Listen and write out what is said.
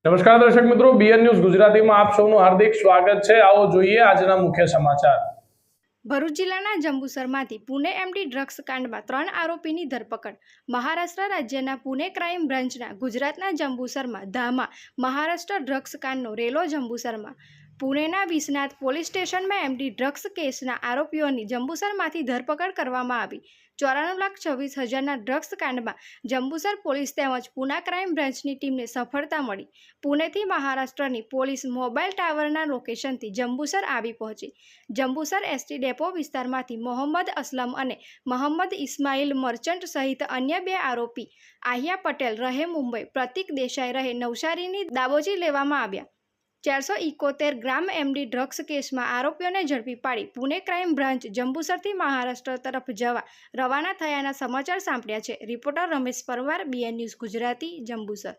નમસ્કાર દર્શક મિત્રો, બીએન ન્યૂઝ ગુજરાતીમાં આપ સૌનું હાર્દિક સ્વાગત છે। આવો જોઈએ આજના મુખ્ય સમાચાર। ભરૂચ જિલ્લાના જંબુસરમાંથી પુણે એમડી ડ્રગ્સ કાંડમાં 3 આરોપીની ધરપકડ। મહારાષ્ટ્ર રાજ્યના પુણે ક્રાઇમ બ્રાન્ચના ગુજરાતના જંબુસરમાં ધામા મહારાષ્ટ્ર ડ્રગ્સ કાંડનો રેલો જંબુસરમાં। પુણેના વિશ્વનાથ પોલીસ સ્ટેશનમાં એમડી ડ્રગ્સ કેસના આરોપીઓની જંબુસરમાંથી ધરપકડ કરવામાં આવી। 94,26,000ના ડ્રગ્સ કાંડમાં જંબુસર પોલીસ તેમજ પુના ક્રાઇમ બ્રાન્ચની ટીમને સફળતા મળી। પુણેથી મહારાષ્ટ્રની પોલીસ મોબાઈલ ટાવરના લોકેશનથી જંબુસર આવી પહોંચી। જંબુસર એસટી ડેપો વિસ્તારમાંથી મોહમ્મદ અસલમ અને મોહમ્મદ ઇસ્માઇલ મર્ચન્ટ સહિત અન્ય 2 આરોપી આહિયા પટેલ રહે મુંબઈ, પ્રતિક દેસાઈ રહે નવસારીની દાબોચી લેવામાં આવ્યા। 471 ગ્રામ એમડી ડ્રગ્સ કેસમાં આરોપીઓને ઝડપી પાડી પુણે ક્રાઇમ બ્રાન્ચ જંબુસરથી મહારાષ્ટ્ર તરફ જવા રવાના થયાના સમાચાર સાંપડ્યા છે। Reporter Ramesh Parmar, BN news Gujarati, Jambusar.